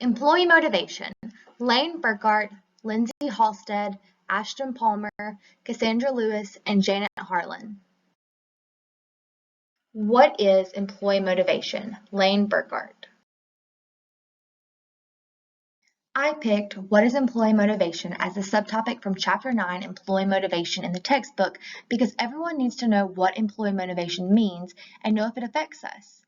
Employee motivation. Lane Burkhart, Lindsay Halstead, Ashton Palmer, Cassandra Lewis, and Janet Harlan. What is employee motivation? Lane Burkhart. I picked What is Employee Motivation as a subtopic from Chapter 9, Employee Motivation in the textbook because everyone needs to know what employee motivation means and know if it affects us.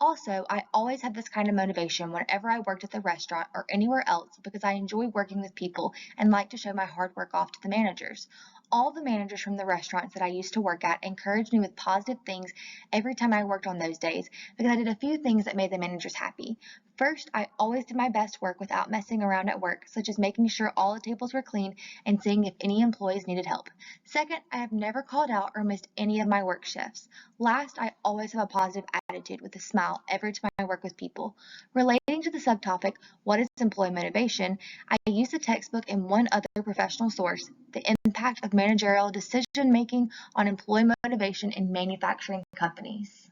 Also, I always had this kind of motivation whenever I worked at the restaurant or anywhere else because I enjoy working with people and like to show my hard work off to the managers. All the managers from the restaurants that I used to work at encouraged me with positive things every time I worked on those days because I did a few things that made the managers happy. First, I always did my best work without messing around at work, such as making sure all the tables were clean and seeing if any employees needed help. Second, I have never called out or missed any of my work shifts. Last, I always have a positive attitude with a smile every time I work with people. Relating to the subtopic, what is employee motivation, I used the textbook and one other professional source, the impact of managerial decision making on employee motivation in manufacturing companies.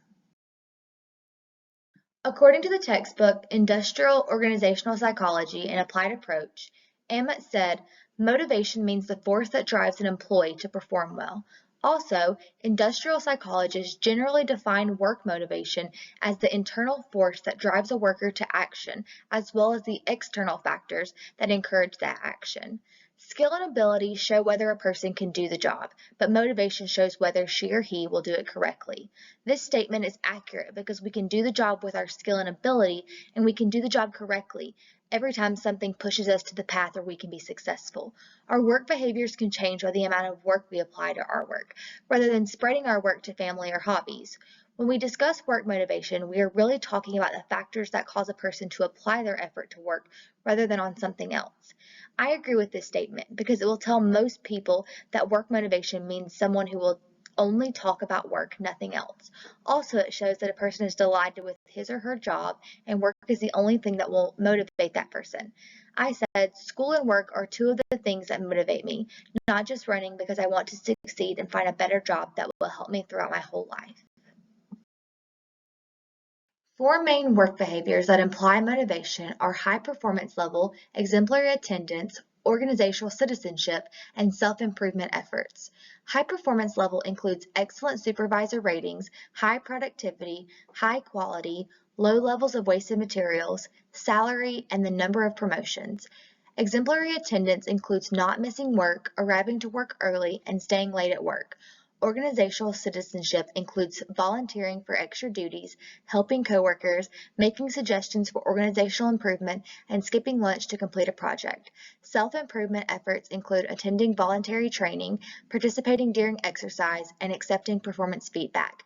According to the textbook Industrial Organizational Psychology: An Applied Approach, Emmett said, motivation means the force that drives an employee to perform well. Also, industrial psychologists generally define work motivation as the internal force that drives a worker to action, as well as the external factors that encourage that action. Skill and ability show whether a person can do the job, but motivation shows whether she or he will do it correctly. This statement is accurate because we can do the job with our skill and ability, and we can do the job correctly every time something pushes us to the path where we can be successful. Our work behaviors can change by the amount of work we apply to our work, rather than spreading our work to family or hobbies. When we discuss work motivation, we are really talking about the factors that cause a person to apply their effort to work rather than on something else. I agree with this statement because it will tell most people that work motivation means someone who will only talk about work, nothing else. Also, it shows that a person is delighted with his or her job and work is the only thing that will motivate that person. I said school and work are two of the things that motivate me, not just running because I want to succeed and find a better job that will help me throughout my whole life. Four main work behaviors that imply motivation are high performance level, exemplary attendance, organizational citizenship, and self-improvement efforts. High performance level includes excellent supervisor ratings, high productivity, high quality, low levels of wasted materials, salary, and the number of promotions. Exemplary attendance includes not missing work, arriving to work early, and staying late at work. Organizational citizenship includes volunteering for extra duties, helping coworkers, making suggestions for organizational improvement, and skipping lunch to complete a project. Self-improvement efforts include attending voluntary training, participating during exercise, and accepting performance feedback.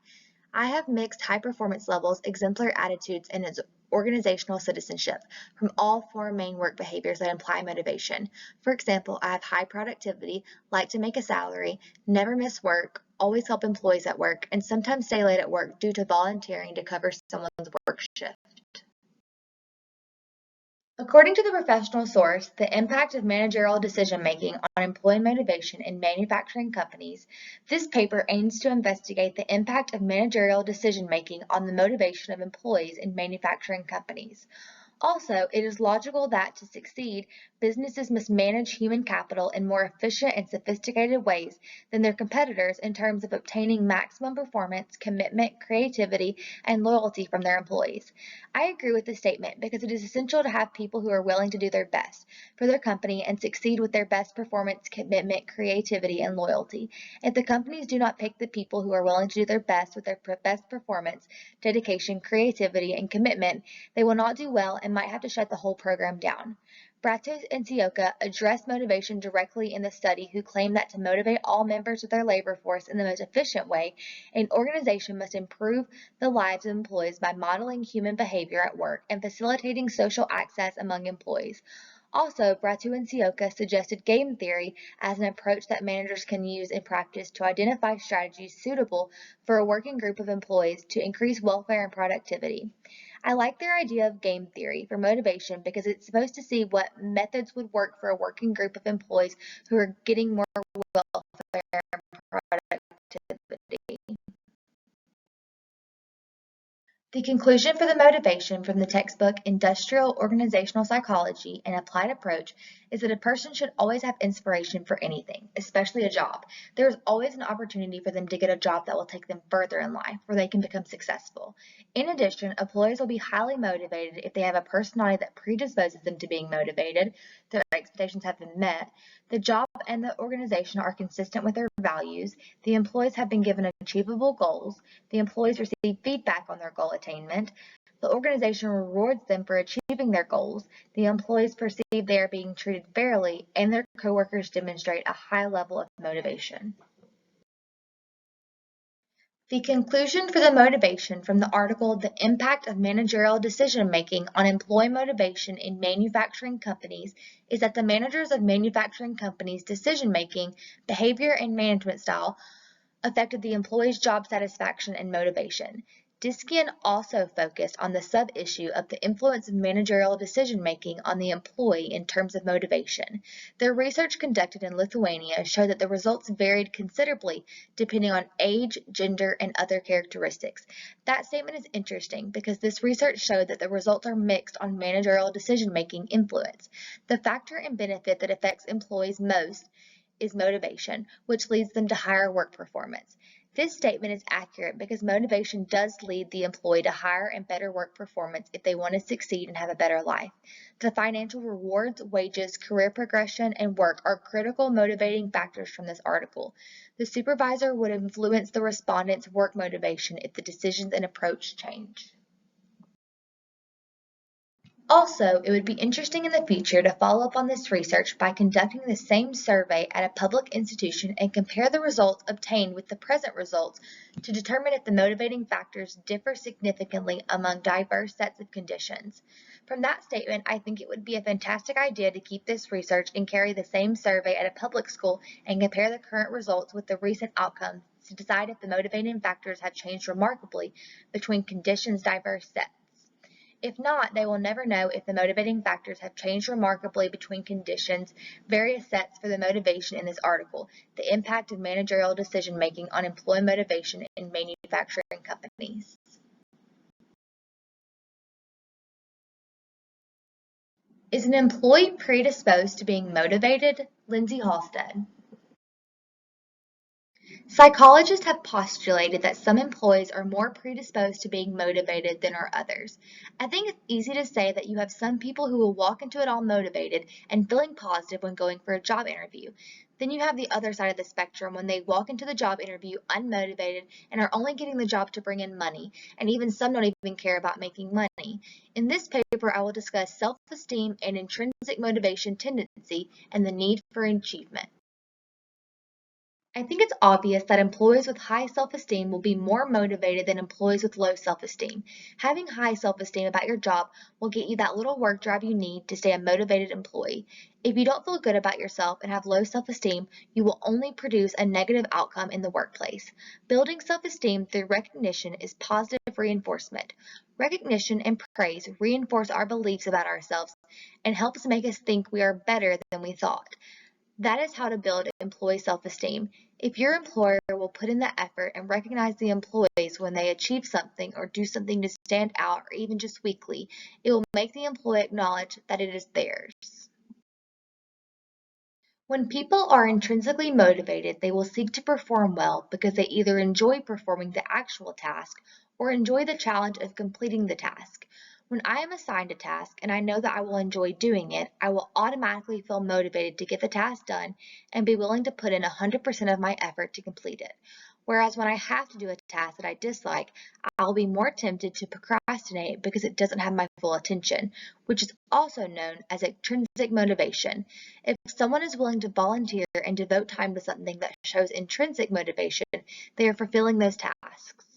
I have mixed high performance levels, exemplary attitudes, and organizational citizenship from all four main work behaviors that imply motivation. For example, I have high productivity, like to make a salary, never miss work, always help employees at work, and sometimes stay late at work due to volunteering to cover someone's work shift. According to the professional source, The Impact of Managerial Decision-Making on Employee Motivation in Manufacturing Companies, this paper aims to investigate the impact of managerial decision-making on the motivation of employees in manufacturing companies. Also, it is logical that to succeed, businesses must manage human capital in more efficient and sophisticated ways than their competitors in terms of obtaining maximum performance, commitment, creativity, and loyalty from their employees. I agree with this statement because it is essential to have people who are willing to do their best for their company and succeed with their best performance, commitment, creativity, and loyalty. If the companies do not pick the people who are willing to do their best with their best performance, dedication, creativity, and commitment, they will not do well and might have to shut the whole program down. Bratos and Sioka addressed motivation directly in the study, who claimed that to motivate all members of their labor force in the most efficient way, an organization must improve the lives of employees by modeling human behavior at work and facilitating social access among employees. Also, Bratu and Sioka suggested game theory as an approach that managers can use in practice to identify strategies suitable for a working group of employees to increase welfare and productivity. I like their idea of game theory for motivation because it's supposed to see what methods would work for a working group of employees who are getting more welfare and productivity. The conclusion for the motivation from the textbook Industrial Organizational Psychology: An Applied Approach is that a person should always have inspiration for anything, especially a job. There is always an opportunity for them to get a job that will take them further in life, where they can become successful. In addition, employees will be highly motivated if they have a personality that predisposes them to being motivated, their expectations have been met, the job and the organization are consistent with their values, the employees have been given achievable goals, the employees receive feedback on their goal attainment, the organization rewards them for achieving their goals, the employees perceive they are being treated fairly, and their coworkers demonstrate a high level of motivation. The conclusion for the motivation from the article The Impact of Managerial Decision-Making on Employee Motivation in Manufacturing Companies is that the managers of manufacturing companies' decision-making, behavior, and management style affected the employee's job satisfaction and motivation. Diskian also focused on the sub-issue of the influence of managerial decision-making on the employee in terms of motivation. Their research conducted in Lithuania showed that the results varied considerably depending on age, gender, and other characteristics. That statement is interesting because this research showed that the results are mixed on managerial decision-making influence. The factor and benefit that affects employees most is motivation, which leads them to higher work performance. This statement is accurate because motivation does lead the employee to higher and better work performance if they want to succeed and have a better life. The financial rewards, wages, career progression, and work are critical motivating factors from this article. The supervisor would influence the respondent's work motivation if the decisions and approach change. Also, it would be interesting in the future to follow up on this research by conducting the same survey at a public institution and compare the results obtained with the present results to determine if the motivating factors differ significantly among diverse sets of conditions. From that statement, I think it would be a fantastic idea to keep this research and carry the same survey at a public school and compare the current results with the recent outcomes to decide if the motivating factors have changed remarkably between conditions' diverse sets. If not, they will never know if the motivating factors have changed remarkably between conditions, various sets for the motivation in this article, the impact of managerial decision-making on employee motivation in manufacturing companies. Is an employee predisposed to being motivated? Lindsay Halstead. Psychologists have postulated that some employees are more predisposed to being motivated than are others. I think it's easy to say that you have some people who will walk into it all motivated and feeling positive when going for a job interview. Then you have the other side of the spectrum when they walk into the job interview unmotivated and are only getting the job to bring in money, and even some don't even care about making money. In this paper, I will discuss self-esteem and intrinsic motivation tendency and the need for achievement. I think it's obvious that employees with high self-esteem will be more motivated than employees with low self-esteem. Having high self-esteem about your job will get you that little work drive you need to stay a motivated employee. If you don't feel good about yourself and have low self-esteem, you will only produce a negative outcome in the workplace. Building self-esteem through recognition is positive reinforcement. Recognition and praise reinforce our beliefs about ourselves and helps make us think we are better than we thought. That is how to build employee self-esteem. If your employer will put in the effort and recognize the employees when they achieve something or do something to stand out or even just weekly, it will make the employee acknowledge that it is theirs. When people are intrinsically motivated, they will seek to perform well because they either enjoy performing the actual task or enjoy the challenge of completing the task. When I am assigned a task and I know that I will enjoy doing it, I will automatically feel motivated to get the task done and be willing to put in 100% of my effort to complete it. Whereas when I have to do a task that I dislike, I'll be more tempted to procrastinate because it doesn't have my full attention, which is also known as intrinsic motivation. If someone is willing to volunteer and devote time to something that shows intrinsic motivation, they are fulfilling those tasks.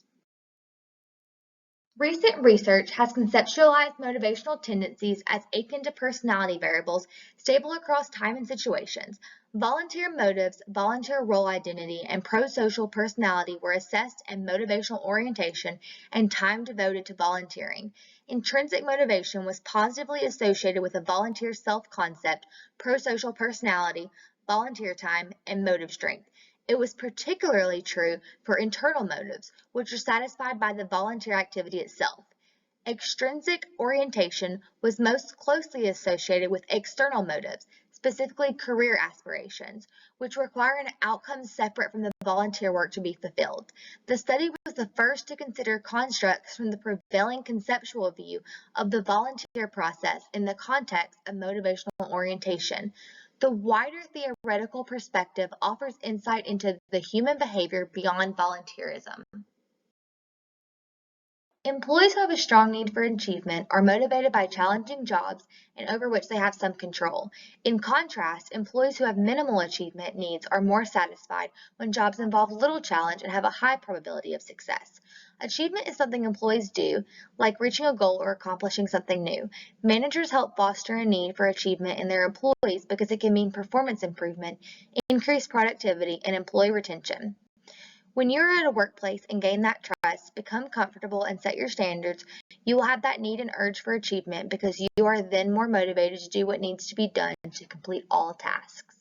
Recent research has conceptualized motivational tendencies as akin to personality variables stable across time and situations. Volunteer motives, volunteer role identity, and pro-social personality were assessed, and motivational orientation and time devoted to volunteering. Intrinsic motivation was positively associated with a volunteer self-concept, pro-social personality, volunteer time, and motive strength. It was particularly true for internal motives, which are satisfied by the volunteer activity itself. Extrinsic orientation was most closely associated with external motives, specifically career aspirations, which require an outcome separate from the volunteer work to be fulfilled. The study was the first to consider constructs from the prevailing conceptual view of the volunteer process in the context of motivational orientation. The wider theoretical perspective offers insight into the human behavior beyond volunteerism. Employees who have a strong need for achievement are motivated by challenging jobs and over which they have some control. In contrast, employees who have minimal achievement needs are more satisfied when jobs involve little challenge and have a high probability of success. Achievement is something employees do, like reaching a goal or accomplishing something new. Managers help foster a need for achievement in their employees because it can mean performance improvement, increased productivity, and employee retention. When you're at a workplace and gain that trust, become comfortable and set your standards, you will have that need and urge for achievement because you are then more motivated to do what needs to be done to complete all tasks.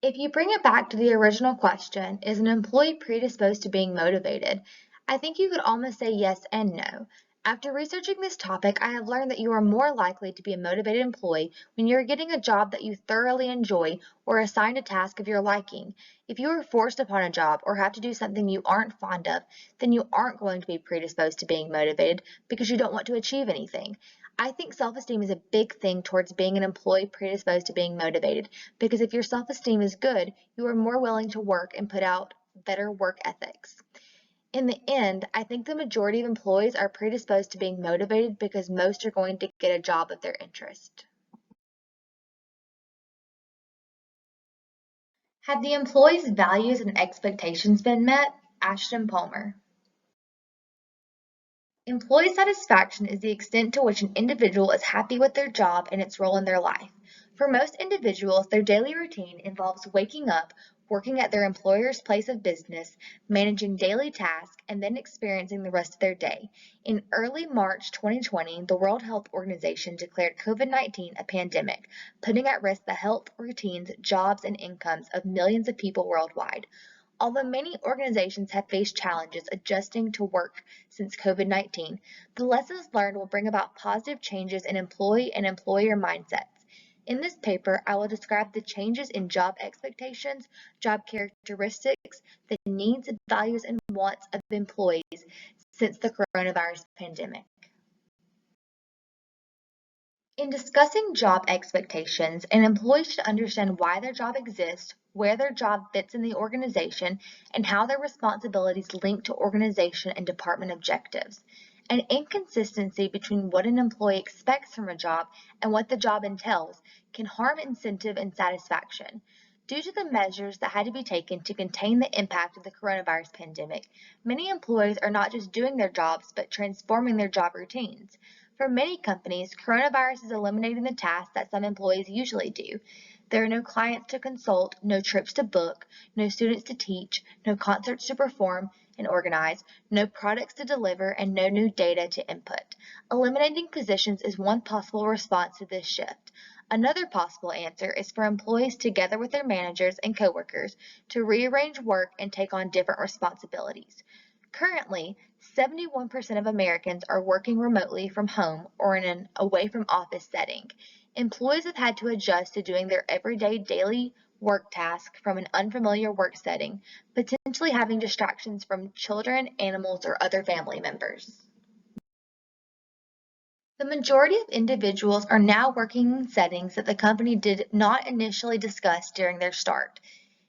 If you bring it back to the original question, is an employee predisposed to being motivated? I think you could almost say yes and no. After researching this topic, I have learned that you are more likely to be a motivated employee when you are getting a job that you thoroughly enjoy or assigned a task of your liking. If you are forced upon a job or have to do something you aren't fond of, then you aren't going to be predisposed to being motivated because you don't want to achieve anything. I think self-esteem is a big thing towards being an employee predisposed to being motivated, because if your self-esteem is good, you are more willing to work and put out better work ethics. In the end, I think the majority of employees are predisposed to being motivated because most are going to get a job of their interest. Have the employees' values and expectations been met? Ashton Palmer. Employee satisfaction is the extent to which an individual is happy with their job and its role in their life. For most individuals, their daily routine involves waking up, working at their employer's place of business, managing daily tasks, and then experiencing the rest of their day. In early March 2020, the World Health Organization declared COVID-19 a pandemic, putting at risk the health routines, jobs, and incomes of millions of people worldwide. Although many organizations have faced challenges adjusting to work since COVID-19, the lessons learned will bring about positive changes in employee and employer mindsets. In this paper, I will describe the changes in job expectations, job characteristics, the needs, values, and wants of employees since the coronavirus pandemic. In discussing job expectations, an employee should understand why their job exists, where their job fits in the organization, and how their responsibilities link to organization and department objectives. An inconsistency between what an employee expects from a job and what the job entails can harm incentive and satisfaction. Due to the measures that had to be taken to contain the impact of the coronavirus pandemic, many employees are not just doing their jobs, but transforming their job routines. For many companies, coronavirus is eliminating the tasks that some employees usually do. There are no clients to consult, no trips to book, no students to teach, no concerts to perform and organize, no products to deliver, and no new data to input. Eliminating positions is one possible response to this shift. Another possible answer is for employees, together with their managers and coworkers, to rearrange work and take on different responsibilities. Currently, 71% of Americans are working remotely from home or in an away from office setting. Employees have had to adjust to doing their everyday daily work tasks from an unfamiliar work setting, potentially having distractions from children, animals, or other family members. The majority of individuals are now working in settings that the company did not initially discuss during their start.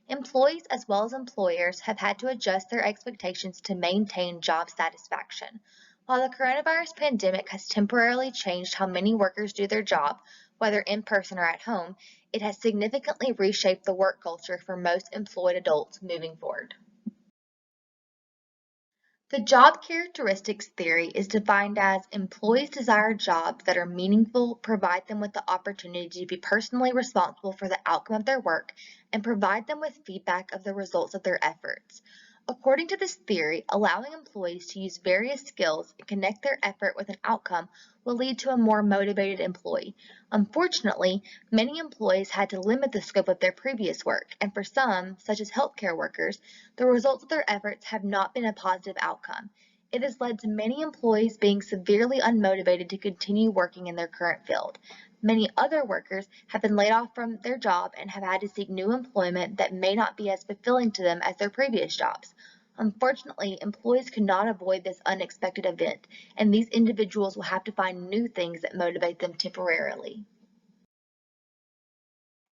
Employees as well as employers have had to adjust their expectations to maintain job satisfaction. While the coronavirus pandemic has temporarily changed how many workers do their job, whether in person or at home, it has significantly reshaped the work culture for most employed adults moving forward. The job characteristics theory is defined as employees desire jobs that are meaningful, provide them with the opportunity to be personally responsible for the outcome of their work, and provide them with feedback of the results of their efforts. According to this theory, allowing employees to use various skills and connect their effort with an outcome will lead to a more motivated employee. Unfortunately, many employees had to limit the scope of their previous work, and for some, such as healthcare workers, the results of their efforts have not been a positive outcome. It has led to many employees being severely unmotivated to continue working in their current field. Many other workers have been laid off from their job and have had to seek new employment that may not be as fulfilling to them as their previous jobs. Unfortunately, employees cannot avoid this unexpected event, and these individuals will have to find new things that motivate them temporarily.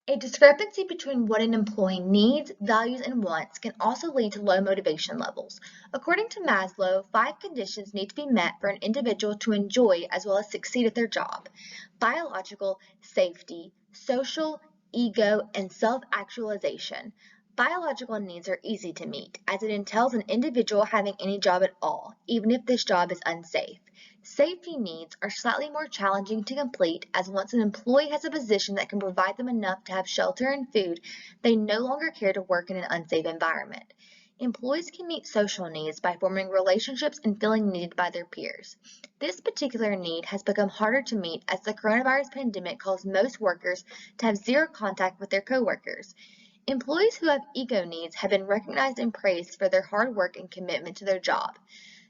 A discrepancy between what an employee needs, values, and wants can also lead to low motivation levels. According to Maslow, 5 conditions need to be met for an individual to enjoy as well as succeed at their job: biological, safety, social, ego, and self-actualization. Biological needs are easy to meet, as it entails an individual having any job at all, even if this job is unsafe. Safety needs are slightly more challenging to complete, as once an employee has a position that can provide them enough to have shelter and food, they no longer care to work in an unsafe environment. Employees can meet social needs by forming relationships and feeling needed by their peers. This particular need has become harder to meet as the coronavirus pandemic caused most workers to have zero contact with their coworkers. Employees who have ego needs have been recognized and praised for their hard work and commitment to their job.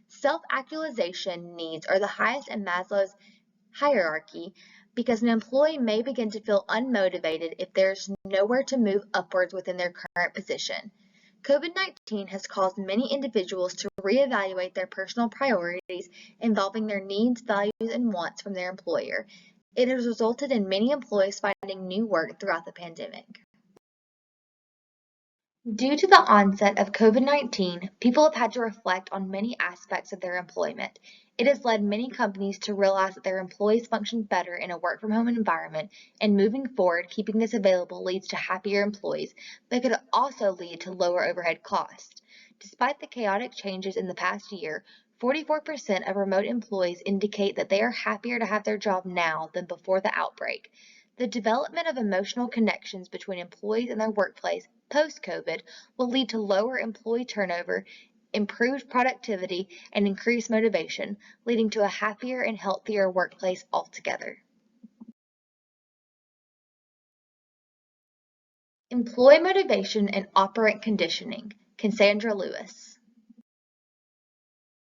Self-actualization needs are the highest in Maslow's hierarchy because an employee may begin to feel unmotivated if there is nowhere to move upwards within their current position. COVID-19 has caused many individuals to reevaluate their personal priorities involving their needs, values, and wants from their employer. It has resulted in many employees finding new work throughout the pandemic. Due to the onset of COVID-19, people have had to reflect on many aspects of their employment. It has led many companies to realize that their employees function better in a work-from-home environment, and moving forward, keeping this available leads to happier employees, but could also lead to lower overhead costs. Despite the chaotic changes in the past year, 44% of remote employees indicate that they are happier to have their job now than before the outbreak. The development of emotional connections between employees and their workplace post-COVID will lead to lower employee turnover, improved productivity, and increased motivation, leading to a happier and healthier workplace altogether. Employee motivation and operant conditioning. Cassandra Lewis.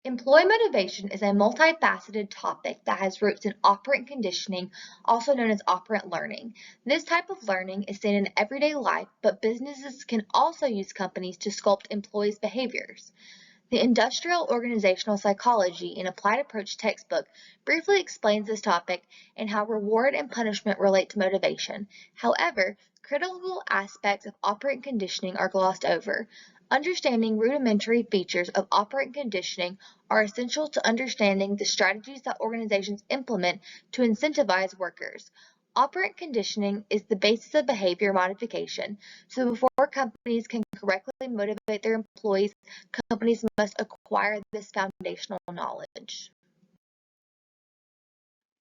Employee motivation is a multifaceted topic that has roots in operant conditioning, also known as operant learning. This type of learning is seen in everyday life, but businesses can also use companies to sculpt employees' behaviors. The Industrial Organizational Psychology and Applied Approach textbook briefly explains this topic and how reward and punishment relate to motivation. However, critical aspects of operant conditioning are glossed over. Understanding rudimentary features of operant conditioning are essential to understanding the strategies that organizations implement to incentivize workers. Operant conditioning is the basis of behavior modification, so before companies can correctly motivate their employees, companies must acquire this foundational knowledge.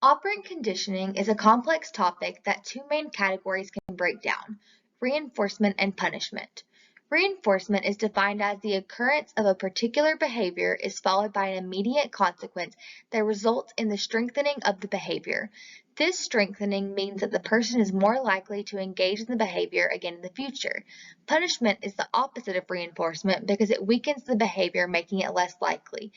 Operant conditioning is a complex topic that two main categories can break down: reinforcement and punishment. Reinforcement is defined as the occurrence of a particular behavior is followed by an immediate consequence that results in the strengthening of the behavior. This strengthening means that the person is more likely to engage in the behavior again in the future. Punishment is the opposite of reinforcement because it weakens the behavior, making it less likely.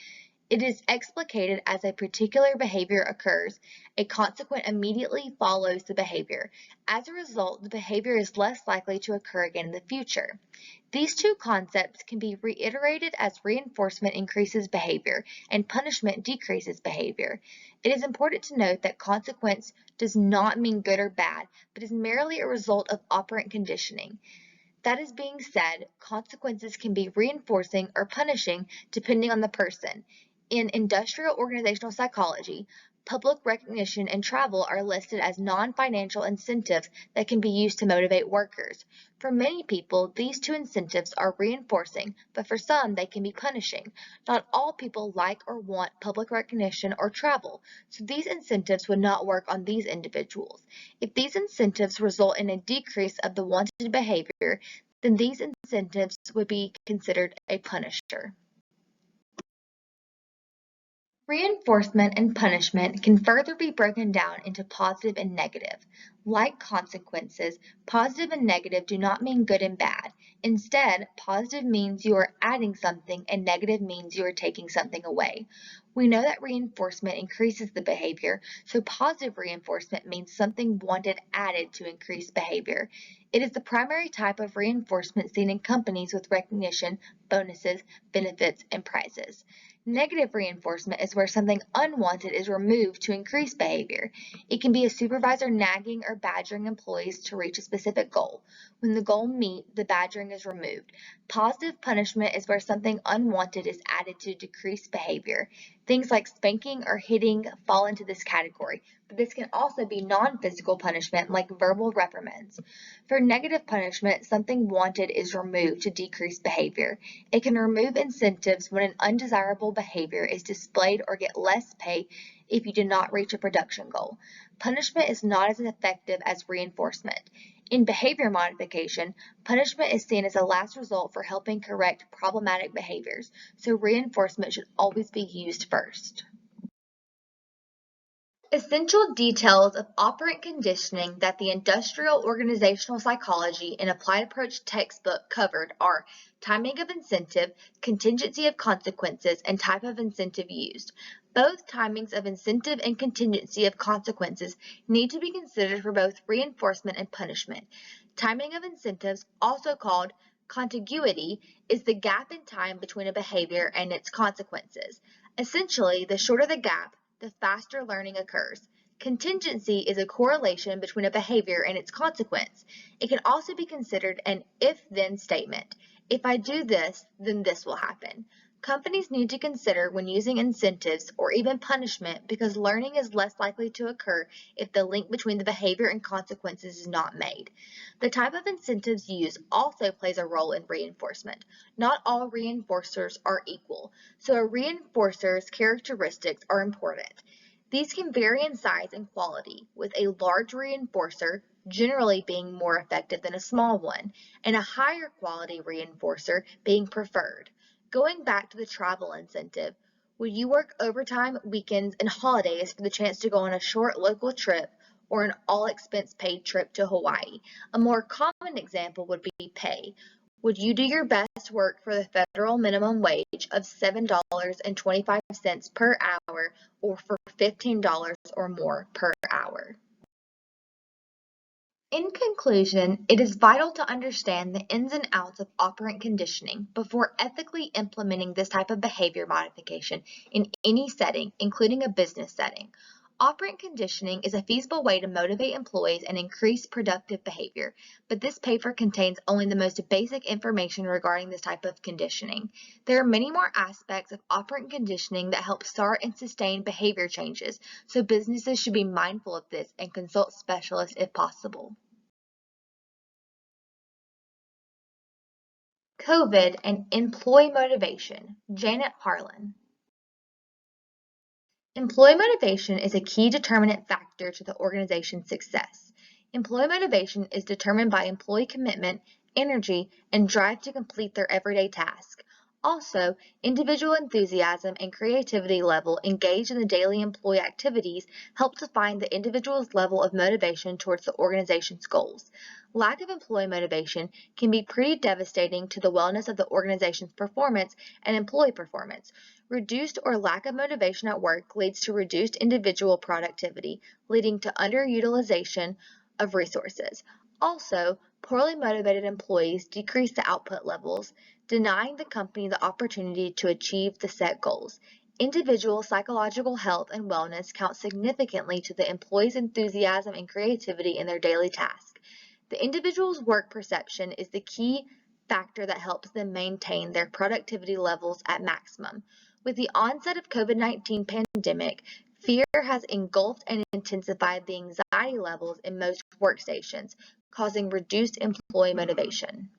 It is explicated as a particular behavior occurs, a consequence immediately follows the behavior. As a result, the behavior is less likely to occur again in the future. These two concepts can be reiterated as reinforcement increases behavior and punishment decreases behavior. It is important to note that consequence does not mean good or bad, but is merely a result of operant conditioning. That is being said, consequences can be reinforcing or punishing depending on the person. In industrial organizational psychology, public recognition and travel are listed as non-financial incentives that can be used to motivate workers. For many people, these two incentives are reinforcing, but for some they can be punishing. Not all people like or want public recognition or travel, so these incentives would not work on these individuals. If these incentives result in a decrease of the wanted behavior, then these incentives would be considered a punisher. Reinforcement and punishment can further be broken down into positive and negative. Like consequences, positive and negative do not mean good and bad. Instead, positive means you are adding something and negative means you are taking something away. We know that reinforcement increases the behavior, so positive reinforcement means something wanted added to increase behavior. It is the primary type of reinforcement seen in companies with recognition, bonuses, benefits, and prizes. Negative reinforcement is where something unwanted is removed to increase behavior. It can be a supervisor nagging or badgering employees to reach a specific goal. When the goal meets, the badgering is removed. Positive punishment is where something unwanted is added to decrease behavior. Things like spanking or hitting fall into this category, but this can also be non-physical punishment like verbal reprimands. For negative punishment, something wanted is removed to decrease behavior. It can remove incentives when an undesirable behavior is displayed or get less pay if you do not reach a production goal. Punishment is not as effective as reinforcement. In behavior modification, punishment is seen as a last result for helping correct problematic behaviors, so reinforcement should always be used first. Essential details of operant conditioning that the Industrial Organizational Psychology and Applied Approach textbook covered are timing of incentive, contingency of consequences, and type of incentive used. Both timings of incentive and contingency of consequences need to be considered for both reinforcement and punishment. Timing of incentives, also called contiguity, is the gap in time between a behavior and its consequences. Essentially, the shorter the gap, the faster learning occurs. Contingency is a correlation between a behavior and its consequence. It can also be considered an if-then statement. If I do this, then this will happen. Companies need to consider when using incentives or even punishment because learning is less likely to occur if the link between the behavior and consequences is not made. The type of incentives used also plays a role in reinforcement. Not all reinforcers are equal, so a reinforcer's characteristics are important. These can vary in size and quality, with a large reinforcer generally being more effective than a small one, and a higher quality reinforcer being preferred. Going back to the travel incentive, would you work overtime, weekends, and holidays for the chance to go on a short local trip or an all-expense-paid trip to Hawaii? A more common example would be pay. Would you do your best work for the federal minimum wage of $7.25 per hour or for $15 or more per hour? In conclusion, it is vital to understand the ins and outs of operant conditioning before ethically implementing this type of behavior modification in any setting, including a business setting. Operant conditioning is a feasible way to motivate employees and increase productive behavior, but this paper contains only the most basic information regarding this type of conditioning. There are many more aspects of operant conditioning that help start and sustain behavior changes, so businesses should be mindful of this and consult specialists if possible. COVID and employee motivation, Janet Harlan. Employee motivation is a key determinant factor to the organization's success. Employee motivation is determined by employee commitment, energy, and drive to complete their everyday task. Also, individual enthusiasm and creativity level engaged in the daily employee activities help define the individual's level of motivation towards the organization's goals. Lack of employee motivation can be pretty devastating to the wellness of the organization's performance and employee performance. Reduced or lack of motivation at work leads to reduced individual productivity, leading to underutilization of resources. Also, poorly motivated employees decrease the output levels, denying the company the opportunity to achieve the set goals. Individual psychological health and wellness count significantly to the employee's enthusiasm and creativity in their daily task. The individual's work perception is the key factor that helps them maintain their productivity levels at maximum. With the onset of COVID-19 pandemic, fear has engulfed and intensified the anxiety levels in most workstations, causing reduced employee motivation.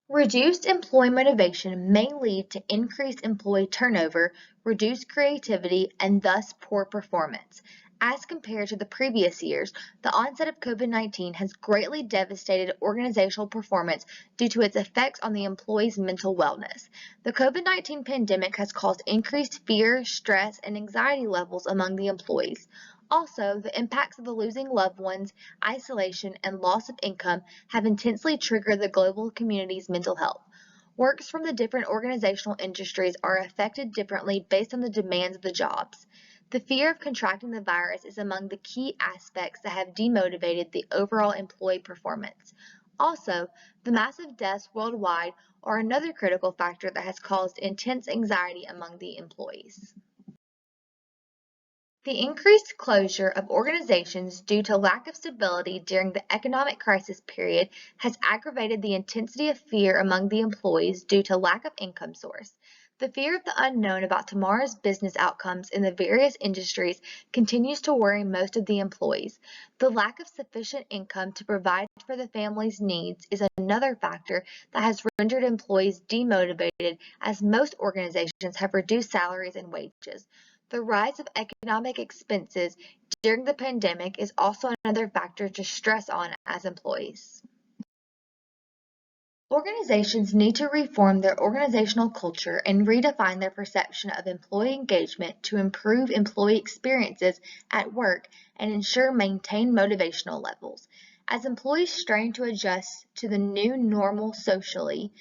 Reduced employee motivation may lead to increased employee turnover, reduced creativity, and thus poor performance. As compared to the previous years, the onset of COVID-19 has greatly devastated organizational performance due to its effects on the employees' mental wellness. The COVID-19 pandemic has caused increased fear, stress, and anxiety levels among the employees. Also, the impacts of the losing loved ones, isolation, and loss of income have intensely triggered the global community's mental health. Workers from the different organizational industries are affected differently based on the demands of the jobs. The fear of contracting the virus is among the key aspects that have demotivated the overall employee performance. Also, the massive deaths worldwide are another critical factor that has caused intense anxiety among the employees. The increased closure of organizations due to lack of stability during the economic crisis period has aggravated the intensity of fear among the employees due to lack of income source. The fear of the unknown about tomorrow's business outcomes in the various industries continues to worry most of the employees. The lack of sufficient income to provide for the family's needs is another factor that has rendered employees demotivated, as most organizations have reduced salaries and wages. The rise of economic expenses during the pandemic is also another factor to stress on as employees. Organizations need to reform their organizational culture and redefine their perception of employee engagement to improve employee experiences at work and ensure maintained motivational levels. As employees strain to adjust to the new normal socially,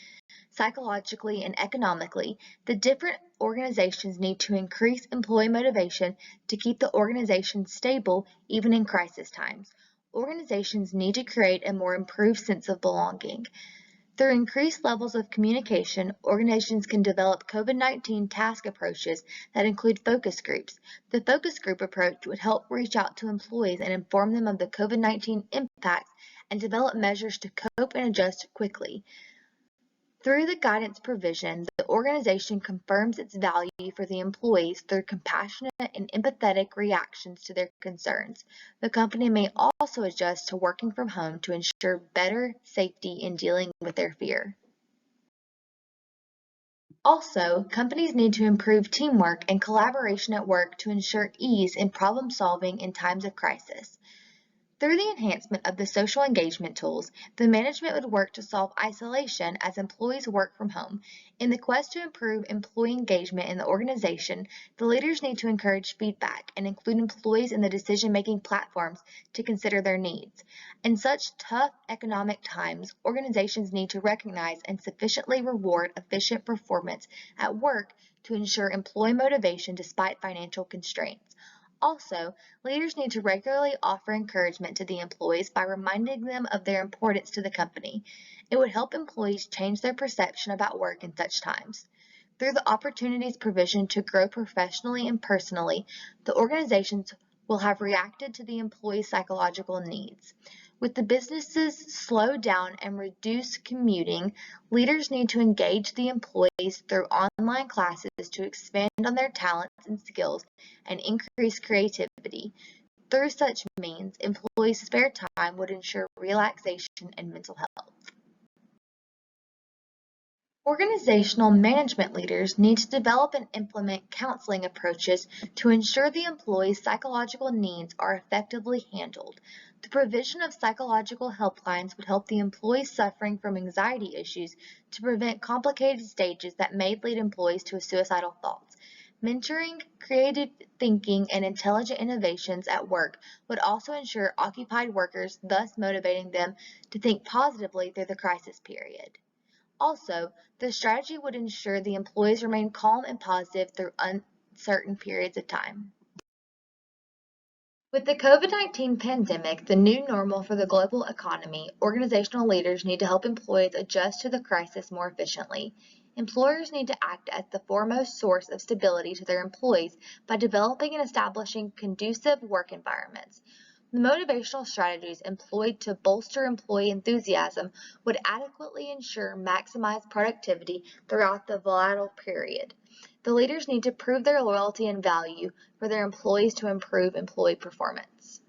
psychologically, and economically, the different organizations need to increase employee motivation to keep the organization stable even in crisis times. Organizations need to create a more improved sense of belonging. Through increased levels of communication, organizations can develop COVID-19 task approaches that include focus groups. The focus group approach would help reach out to employees and inform them of the COVID-19 impacts and develop measures to cope and adjust quickly. Through the guidance provision, the organization confirms its value for the employees through compassionate and empathetic reactions to their concerns. The company may also adjust to working from home to ensure better safety in dealing with their fear. Also, companies need to improve teamwork and collaboration at work to ensure ease in problem solving in times of crisis. Through the enhancement of the social engagement tools, the management would work to solve isolation as employees work from home. In the quest to improve employee engagement in the organization, the leaders need to encourage feedback and include employees in the decision-making platforms to consider their needs. In such tough economic times, organizations need to recognize and sufficiently reward efficient performance at work to ensure employee motivation despite financial constraints. Also, leaders need to regularly offer encouragement to the employees by reminding them of their importance to the company. It would help employees change their perception about work in such times. Through the opportunities provision to grow professionally and personally, the organizations will have reacted to the employees' psychological needs. With the businesses slow down and reduce commuting, leaders need to engage the employees through online classes to expand on their talents and skills and increase creativity. Through such means, employees' spare time would ensure relaxation and mental health. Organizational management leaders need to develop and implement counseling approaches to ensure the employees' psychological needs are effectively handled. The provision of psychological helplines would help the employees suffering from anxiety issues to prevent complicated stages that may lead employees to suicidal thoughts. Mentoring, creative thinking, and intelligent innovations at work would also ensure occupied workers, thus motivating them to think positively through the crisis period. Also, the strategy would ensure the employees remain calm and positive through uncertain periods of time. With the COVID-19 pandemic, the new normal for the global economy, organizational leaders need to help employees adjust to the crisis more efficiently. Employers need to act as the foremost source of stability to their employees by developing and establishing conducive work environments. The motivational strategies employed to bolster employee enthusiasm would adequately ensure maximized productivity throughout the volatile period. The leaders need to prove their loyalty and value for their employees to improve employee performance.